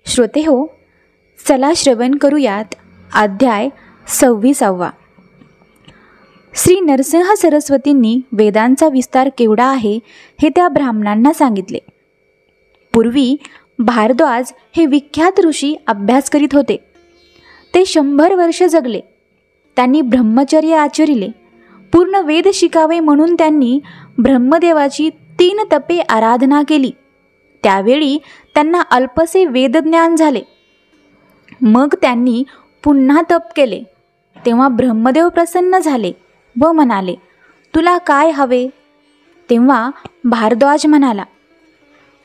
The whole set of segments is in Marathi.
श्रोते हो, चला श्रवण करूयात अध्याय 26. श्री नरसिंह सरस्वतींनी वेदांचा विस्तार केवढा आहे हे त्या ब्राह्मणांना सांगितले. पूर्वी भारद्वाज हे विख्यात ऋषी अभ्यास करीत होते. ते 100 वर्ष जगले. त्यांनी ब्रह्मचर्य आचरिले. पूर्ण वेद शिकावे म्हणून त्यांनी ब्रह्मदेवाची 3 तपे आराधना केली. त्यावेळी त्यांना अल्पसे वेदज्ञान झाले. मग त्यांनी पुन्हा तप केले. तेव्हा ब्रह्मदेव प्रसन्न झाले व म्हणाले, तुला काय हवे? तेव्हा भारद्वाज म्हणाला,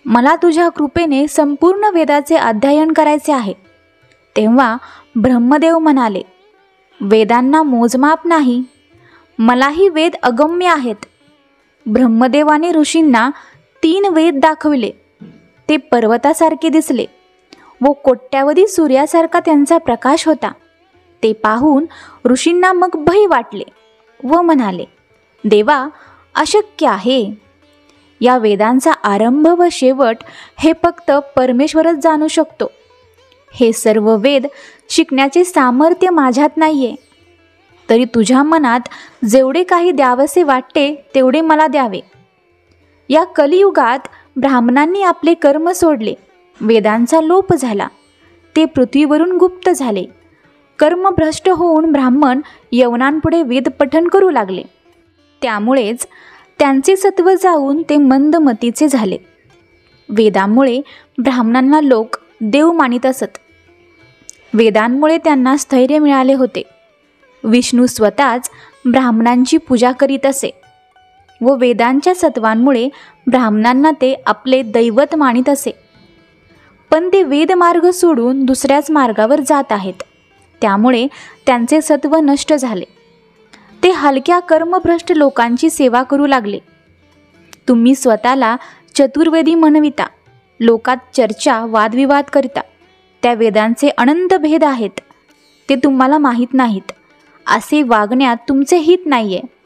मला तुझ्या कृपेने संपूर्ण वेदाचे अध्ययन करायचे आहे. तेव्हा ब्रह्मदेव म्हणाले, वेदांना मोजमाप नाही. मलाही वेद अगम्य आहेत. ब्रह्मदेवाने ऋषींना 3 वेद दाखविले. ते पर्वतासारखे दिसले व कोट्यावधी सूर्यासारखा त्यांचा प्रकाश होता. ते पाहून ऋषींना मग भय वाटले व म्हणाले, देवा, अशक्य आहे. या वेदांचा आरंभ व शेवट हे फक्त परमेश्वरच जाणू शकतो. हे सर्व वेद शिकण्याचे सामर्थ्य माझ्यात नाही आहे. तरी तुझ्या मनात जेवढे काही द्यावसे वाटते तेवढे मला द्यावे. या कलियुगात ब्राह्मणांनी आपले कर्म सोडले. वेदांचा लोप झाला. ते पृथ्वीवरून गुप्त झाले. कर्मभ्रष्ट होऊन ब्राह्मण यवनांपुढे वेद पठण करू लागले. त्यामुळेच त्यांचे सत्व जाऊन ते मंदमतीचे झाले. वेदांमुळे ब्राह्मणांना लोक देव मानित असत. वेदांमुळे त्यांना स्थैर्य मिळाले होते. विष्णू स्वतःच ब्राह्मणांची पूजा करीत असे व वेदांच्या सत्वांमुळे ब्राह्मणांना ते आपले दैवत मानित असे. पण ते वेदमार्ग सोडून दुसऱ्याच मार्गावर जात आहेत. त्यामुळे त्यांचे सत्व नष्ट झाले. ते हलक्या कर्मभ्रष्ट लोकांची सेवा करू लागले. तुम्ही स्वतःला चतुर्वेदी म्हणविता. लोकात चर्चा वादविवाद करता. त्या वेदांचे अनंत भेद आहेत. ते तुम्हाला माहीत नाहीत. असे वागण्यात तुमचे हित नाही आहे.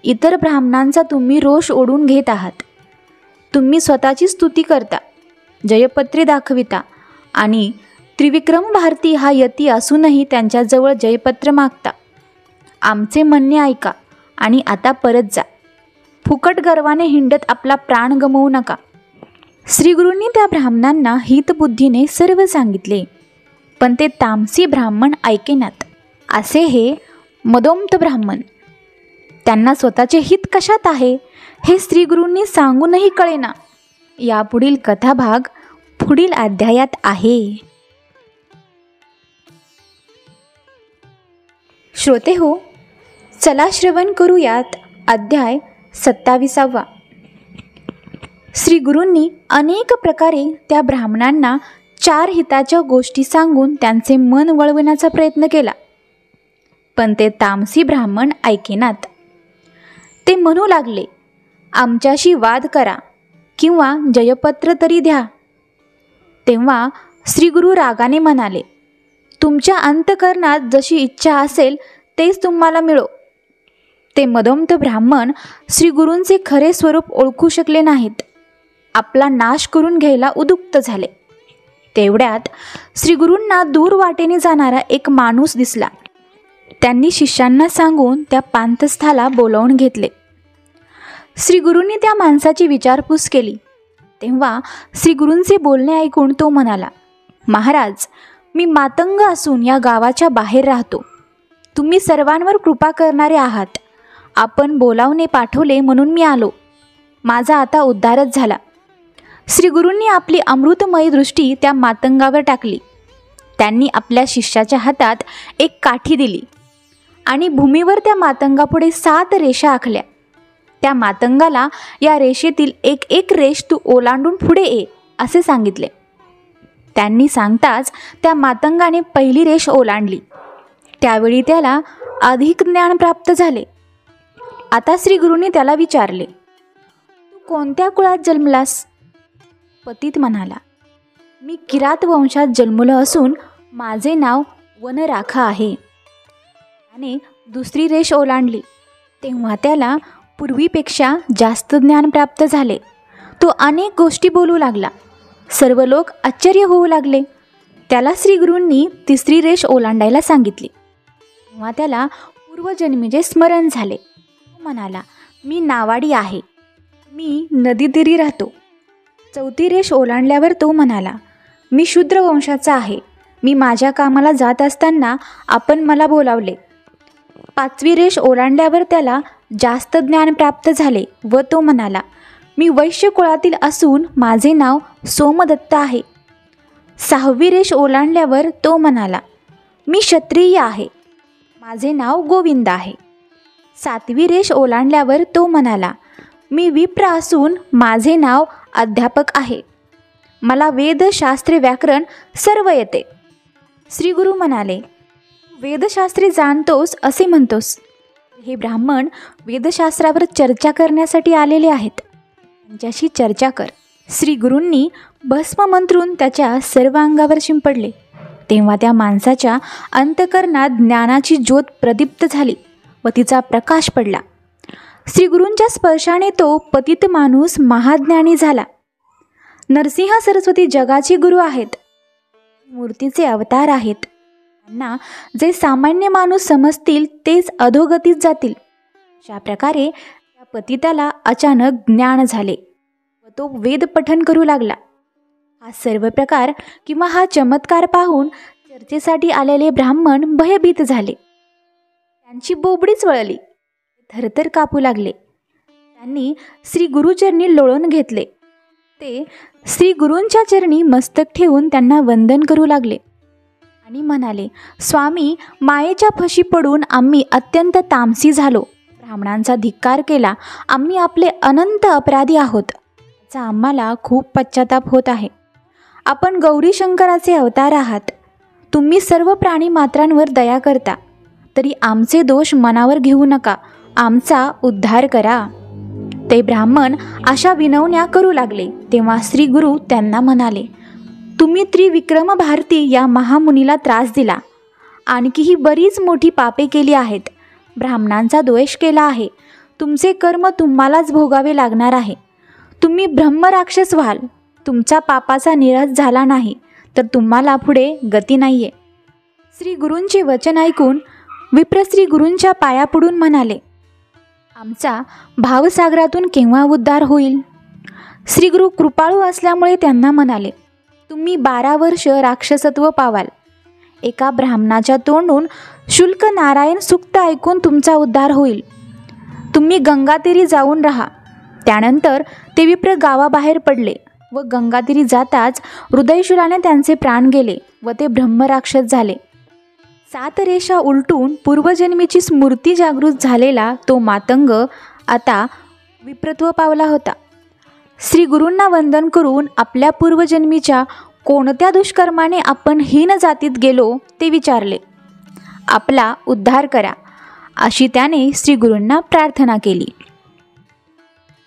इतर ब्राह्मणांचा तुम्ही रोष ओढून घेत आहात. तुम्ही स्वतःची स्तुती करता, जयपत्रे दाखविता आणि त्रिविक्रम भारती हा यती असूनही त्यांच्याजवळ जयपत्र मागता. आमचे म्हणणे ऐका आणि आता परत जा. फुकट गर्वाने हिंडत आपला प्राण गमवू नका. श्रीगुरूंनी त्या ब्राह्मणांना हितबुद्धीने सर्व सांगितले. पण ते तामसी ब्राह्मण ऐकेनात. असे हे मदोमत ब्राह्मण. त्यांना स्वतःचे हित कशात आहे हे श्रीगुरूंनी सांगूनही कळेना. यापुढील कथाभाग पुढील अध्यायात आहे. श्रोते हो, चला श्रवण करूयात अध्याय 27. श्रीगुरूंनी अनेक प्रकारे त्या ब्राह्मणांना 4 हिताच्या गोष्टी सांगून त्यांचे मन वळविण्याचा प्रयत्न केला. पण ते तामसी ब्राह्मण ऐकेनात. ते म्हणू लागले, आमच्याशी वाद करा किंवा जयपत्र तरी द्या. तेव्हा श्रीगुरू रागाने म्हणाले, तुमच्या अंतःकरणात जशी इच्छा असेल तेच तुम्हाला मिळो. ते मदोमत ब्राह्मण श्रीगुरूंचे खरे स्वरूप ओळखू शकले नाहीत. आपला नाश करून घ्यायला उद्युक्त झाले. तेवढ्यात श्रीगुरूंना दूर वाटेने जाणारा एक माणूस दिसला. त्यांनी शिष्यांना सांगून त्या पांथस्थाला बोलावून घेतले. श्रीगुरूंनी त्या माणसाची विचारपूस केली. तेव्हा श्रीगुरूंचे बोलणे ऐकून तो म्हणाला, महाराज, मी मातंग असून या गावाच्या बाहेर राहतो. तुम्ही सर्वांवर कृपा करणारे आहात. आपण बोलावणे पाठवले म्हणून मी आलो. माझा आता उद्धारच झाला. श्रीगुरूंनी आपली अमृतमयी दृष्टी त्या मातंगावर टाकली. त्यांनी आपल्या शिष्याच्या हातात एक काठी दिली आणि भूमीवर त्या मातंगापुढे 7 रेषा आखल्या. त्या मातंगाला या रेषेतील एक रेष तू ओलांडून पुढे ये असे सांगितले. त्यांनी सांगताच त्या मातंगाने पहिली रेष ओलांडली. त्यावेळी त्याला अधिक ज्ञान प्राप्त झाले. आता श्रीगुरूंनी त्याला विचारले, तू कोणत्या कुळात जन्मलास? पतित म्हणाला, मी किरात वंशात जन्मलो असून माझे नाव वनराखा आहे. त्याने दुसरी रेष ओलांडली. तेव्हा त्याला पूर्वीपेक्षा जास्त ज्ञान प्राप्त झाले. तो अनेक गोष्टी बोलू लागला. सर्व लोक आश्चर्य होऊ लागले. त्याला श्रीगुरूंनी तिसरी रेष ओलांडायला सांगितली. तेव्हा त्याला पूर्वजन्मीचे स्मरण झाले. तो म्हणाला, मी नावाडी आहे, मी नदीतीरी राहतो. चौथी रेष ओलांडल्यावर तो म्हणाला, मी शूद्र वंशाचा आहे, मी माझ्या कामाला जात असताना आपण मला बोलावले. पाचवी रेष ओलांडल्यावर त्याला जास्त ज्ञान प्राप्त झाले व तो म्हणाला, मी वैश्य कुळातील असून माझे नाव सोमदत्त आहे. सहावी रेष ओलांडल्यावर तो म्हणाला, मी क्षत्रिय आहे, माझे नाव गोविंद आहे. सातवी रेष ओलांडल्यावर तो म्हणाला, मी विप्र असून माझे नाव अध्यापक आहे, मला वेद शास्त्रे व्याकरण सर्व येते. श्रीगुरू म्हणाले, वेदशास्त्रे जाणतोस असे म्हणतोस. हे ब्राह्मण वेदशास्त्रावर चर्चा करण्यासाठी आलेले आहेत, त्यांच्याशी चर्चा कर. श्रीगुरूंनी भस्म मंत्रून त्याच्या सर्व अंगावर शिंपडले. तेव्हा त्या माणसाच्या अंतःकरणात ज्ञानाची ज्योत प्रदीप्त झाली व तिचा प्रकाश पडला. श्रीगुरूंच्या स्पर्शाने तो पतित माणूस महाज्ञानी झाला. नरसिंह सरस्वती जगाचे गुरु आहेत, मूर्तीचे अवतार आहेत. त्यांना जे सामान्य माणूस समजतील तेच अधोगतीत जातील. अशा प्रकारे त्या पतिताला अचानक ज्ञान झाले व तो वेद पठण करू लागला. हा सर्व प्रकार किंवा हा चमत्कार पाहून चर्चेसाठी आलेले ब्राह्मण भयभीत झाले. त्यांची बोबडीच वळली, थरथर कापू लागले. त्यांनी श्री गुरुचरणी लोळून घेतले. ते श्री गुरूंच्या चरणी मस्तक ठेवून त्यांना वंदन करू लागले आणि म्हणाले, स्वामी, मायेच्या फशी पडून आम्ही अत्यंत तामसी झालो, ब्राह्मणांचा धिक्कार केला, आम्ही आपले अनंत अपराधी आहोत, याचा आम्हाला खूप पश्चाताप होत आहे. आपण गौरी शंकराचे अवतार आहात, तुम्ही सर्व प्राणी मात्रांवर दया करता, तरी आमचे दोष मनावर घेऊ नका, आमचा उद्धार करा. ते ब्राह्मण अशा विनवण्या करू लागले. तेव्हा श्री गुरु त्यांना म्हणाले, तुम्ही त्रिविक्रम भारती या महामुनीला त्रास दिला, आणखीही बरीच मोठी पापे केली आहेत, ब्राह्मणांचा द्वेष केला आहे, तुमचे कर्म तुम्हालाच भोगावे लागणार आहे. तुम्ही ब्रह्मराक्षस व्हाल. तुमचा पापाचा निराश झाला नाही तर तुम्हाला पुढे गती नाही आहे. श्री गुरूंचे वचन ऐकून विप्र श्री गुरूंच्या पाया पडून म्हणाले, आमचा भावसागरातून केव्हा उद्धार होईल. श्री गुरु कृपाळू असल्यामुळे त्यांना म्हणाले, तुम्ही 12 वर्ष राक्षसत्व पावाल. एका ब्राह्मणाच्या तोंडून शुल्क नारायण सूक्त ऐकून तुमचा उद्धार होईल. तुम्ही गंगातीरी जाऊन राहा. त्यानंतर ते विप्र गावाबाहेर पडले व गंगातीरी जाताच हृदयशूलाने त्यांचे प्राण गेले व ते ब्रह्मराक्षस झाले. 7 रेषा उलटून पूर्वजन्मीची स्मृती जागृत झालेला तो मातंग आता विप्रत्व पावला होता. श्री गुरूंना वंदन करून आपल्या पूर्वजन्मीच्या कोणत्या दुष्कर्माने आपण हीन जातीत गेलो ते विचारले. आपला उद्धार करा, अशी त्याने श्री गुरूंना प्रार्थना केली.